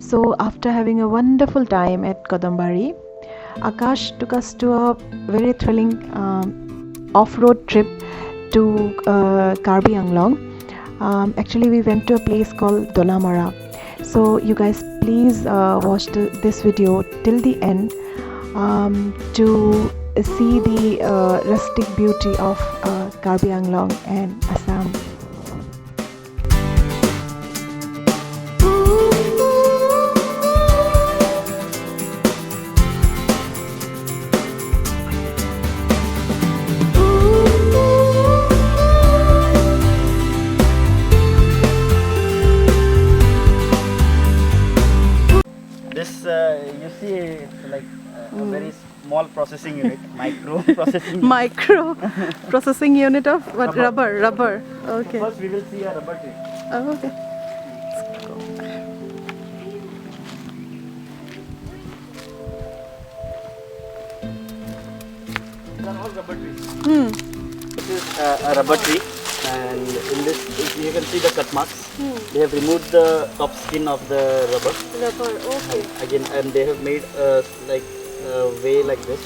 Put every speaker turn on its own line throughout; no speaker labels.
So, after having a wonderful time at Kodambari, Akash took us to a very thrilling off-road trip to Karbi Anglong. Actually, we went to a place called Donamara. So, you guys please watch this video till the end to see the rustic beauty of Karbi Anglong and Assam.
This you see it's like a very small processing unit, micro processing unit.
Micro processing unit of what? Rubber. Okay.
First we will see a rubber tree.
Oh, okay.
These are all rubber trees. This is a rubber tree, and in this you can see the cut marks. They have removed the top skin of the rubber.
Rubber. Okay.
Again, and they have made a like a way like this,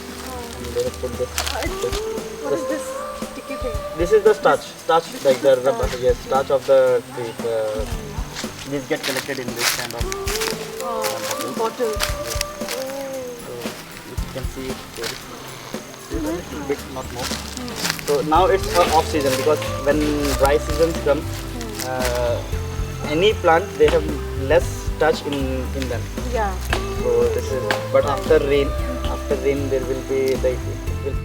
and they have put this.
What is this sticky thing?
This is the starch, like the rubber, yes, starch of the tree. These get collected in this kind of
Bottle.
So you can see it here. This is a little bit, not more. So now it's off season because when dry seasons come, any plant they have less touch in them.
Yeah.
So this is, but after rain there will be like it will.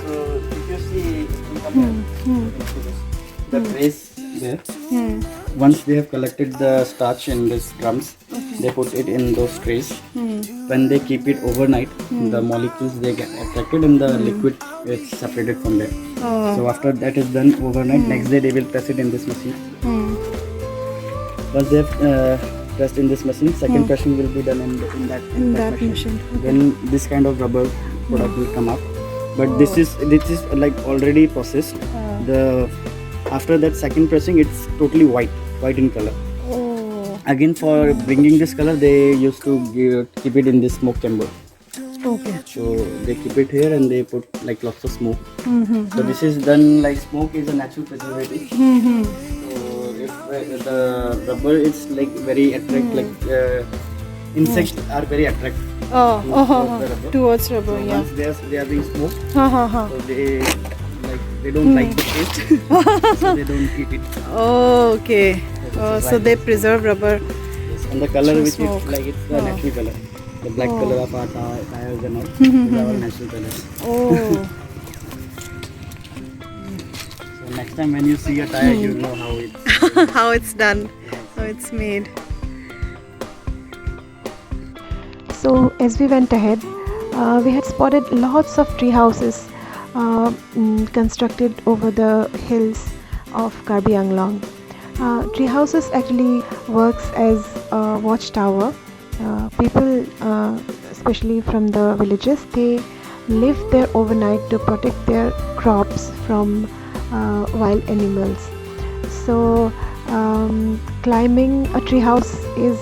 So if you see, you come here, you can see this. The trays there. Once they have collected the starch in these drums, they put it in those trays. When they keep it overnight, the molecules they get attracted and the liquid is separated from there. So after that is done overnight, next day they will press it in this machine. Once they have pressed in this machine, second pressing will be done in that machine. Then this kind of rubber product will come up. But this is like already processed. The after that second pressing, it's totally white in color. Again, for bringing this color, they used to keep it in this smoke chamber.
Okay.
So they keep it here and they put like lots of smoke. So this is done like smoke is a natural preservative. So if the rubber is like very like insects are very attracted towards the rubber.
Towards rubber,
So
yeah.
once they are being smoked, so they don't like the taste, so they don't eat it.
Oh, okay.
this is
So
right.
they preserve rubber.
Yes. And the color
Through
which
smoke.
is like it's the natural color. The black color of our tires and all, these are all natural colors.
Oh.
So next time when you see a tire, you know how it's.
How it's done, how it's made. So as we went ahead, we had spotted lots of tree houses constructed over the hills of Karbi Anglong. Tree houses actually works as a watchtower. People, especially from the villages, they live there overnight to protect their crops from wild animals. So climbing a tree house is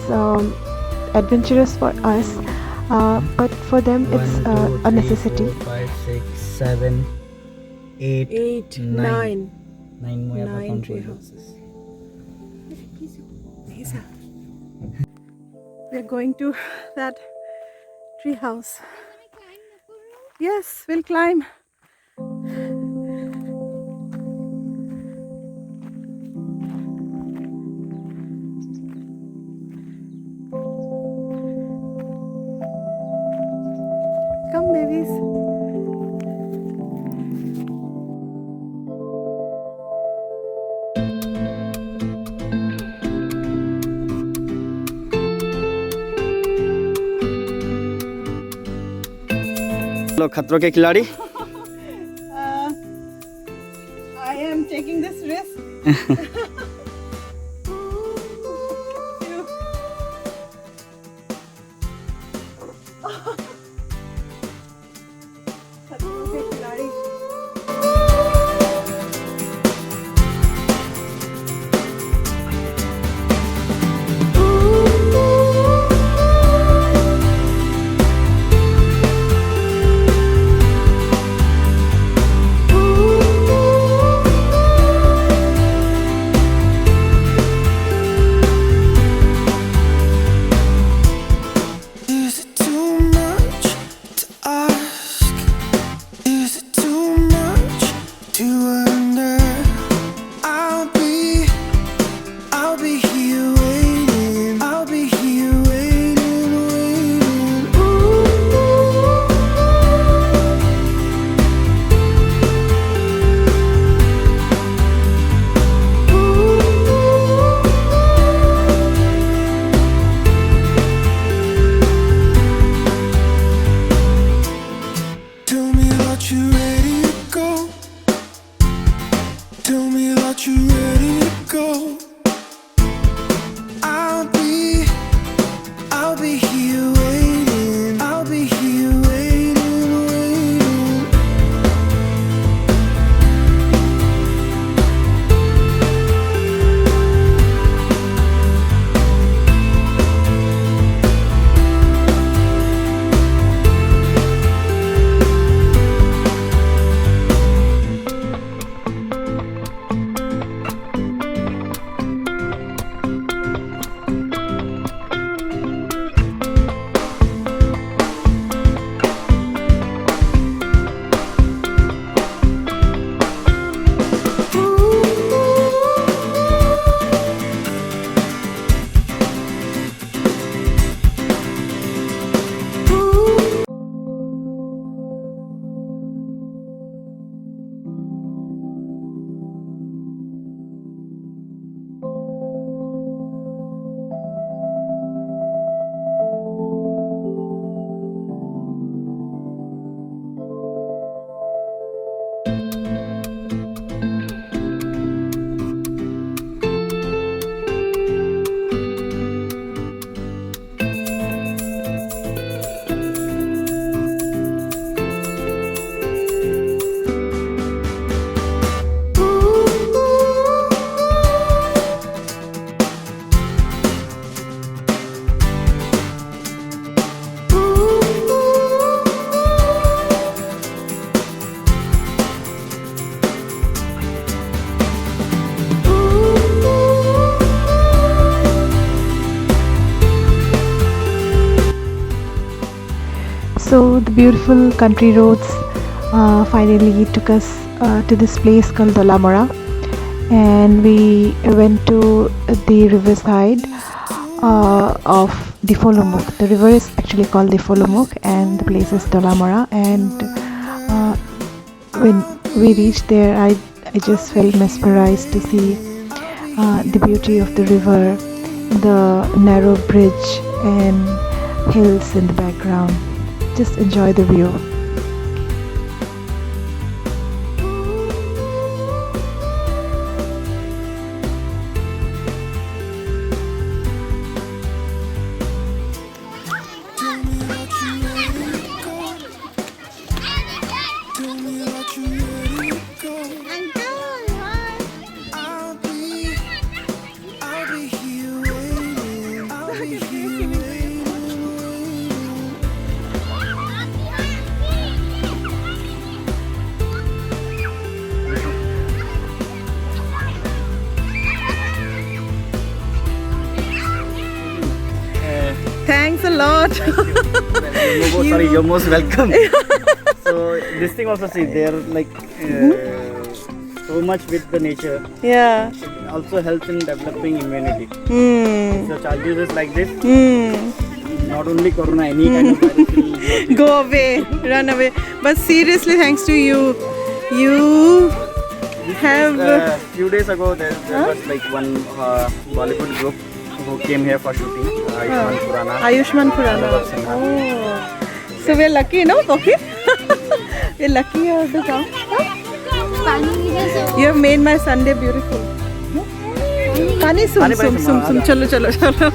adventurous for us, but for them it's a necessity.
5, 6, 7, 8,
9.
9 more
9 tree houses. We're going to that tree house. Yes, we'll climb. Come, babies.
लोग खतरों के खिलाड़ी.
I am taking this risk. So the beautiful country roads finally took us to this place called Dolamora, and we went to the riverside of Difolomuk. The river is actually called Difolomuk, and the place is Dolamora. And when we reached there, I just felt mesmerized to see the beauty of the river, the narrow bridge, and hills in the background. Just enjoy the view.
Thanks a lot.
Sorry, you're most welcome. So this thing also, see, they're like so much with the nature.
Yeah.
It also helps in developing immunity.
Hmm.
So child uses like this,
Hmm.
not only corona, any kind of virus will
Go away, run away. But seriously, thanks to you, you have.
few days ago there was like one Bollywood group who came here for shooting. Ayushman Khurrana.
Ayushman Khurrana.
Anubhav Sinha.
Oh. So we're lucky, no, Poki? We're lucky you have to come. You have made my Sunday beautiful. Pani sum
Pani
sum
pai
sum sum.
sum.
Chalo chalo chalo.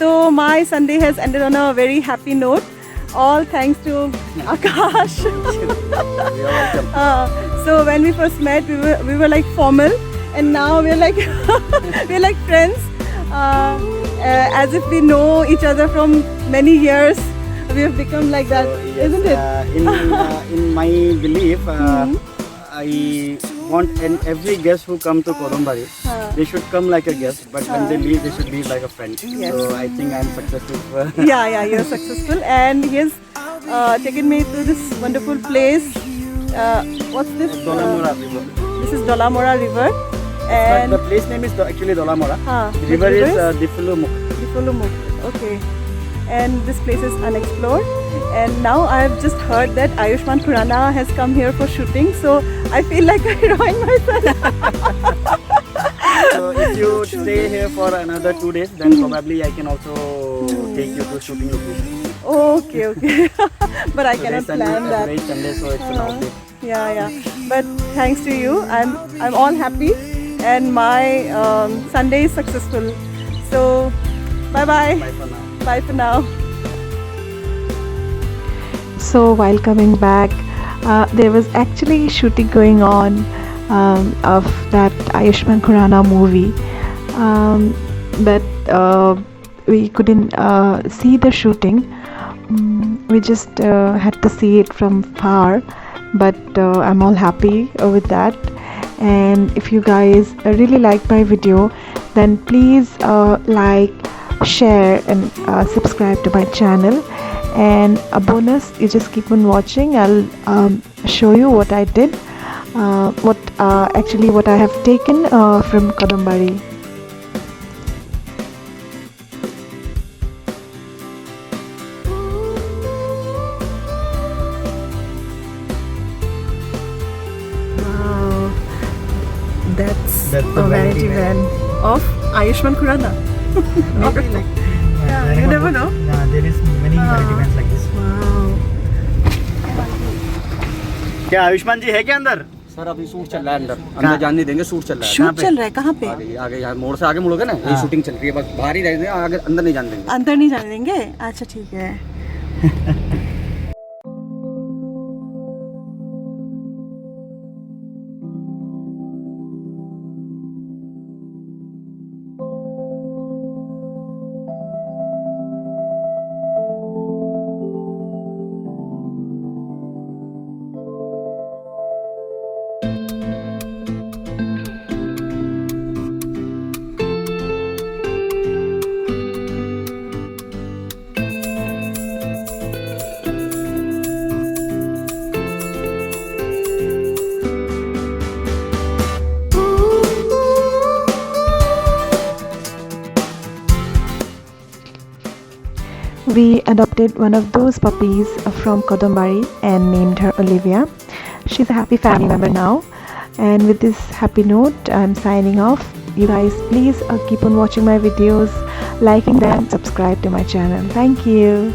So my Sunday has ended on a very happy note. All thanks to Akash.
You're welcome.
So when we first met, we were like formal, and now we're like we're like friends, as if we know each other from many years. We have become like that,
So, yes,
isn't it?
in my belief, I want every guest who come to Kodumbari, they should come like a guest, but when they leave, they should leave like a friend.
Yes.
So I think I'm successful.
Yeah, you're successful, and he has taken me to this wonderful place. What's this?
Dolamora River.
This is Dolamora River,
But
and
the place name is actually Dolamora.
the
River is
river
Difulumuk.
Difulumuk. Okay, and this place is unexplored. And now I've just heard that Ayushman Khurrana has come here for shooting, so I feel like I'm heroing myself.
So if you stay here for another 2 days, then probably I can also take you to shooting location.
Okay. But I cannot
Today's
plan that.
Sunday, Sunday, so it's an off day.
Yeah. But thanks to you, I'm all happy, and my Sunday is successful. So bye bye.
Bye for now.
Bye for now.
So while coming back, there was actually shooting going on of that Ayushman Khurrana movie, but we couldn't see the shooting. We just had to see it from far, but I'm all happy with that. And if you guys really like my video, then please like, share, and subscribe to my channel. And a bonus, you just keep on watching. I'll show you what I did what I have taken from Kadambari.
Wow, that's
That's
a
the
vanity
vanity
van of Ayushmann Khurrana.
Maybe like
Yeah, you never know.
Yeah, there is many vanity vans like this.
Wow.
क्या आयुष्मान जी है क्या अंदर?
Sir अभी shoot चल रहा है अंदर अंदर जाने नहीं देंगे शूट चल रहा है
शूट चल रहा है कहाँ पे?
आगे आगे यहाँ मोड़ से आगे मुड़ोगे ना ये शूटिंग चल रही है बस बाहर ही रहेंगे आगे अंदर नहीं जाने देंगे
अंदर नहीं जाने देंगे? अच्छा ठीक है.
We adopted one of those puppies from Kadambari and named her Olivia. She's a happy family member now. And with this happy note, I'm signing off. You guys, please keep on watching my videos, liking them, subscribe to my channel. Thank you.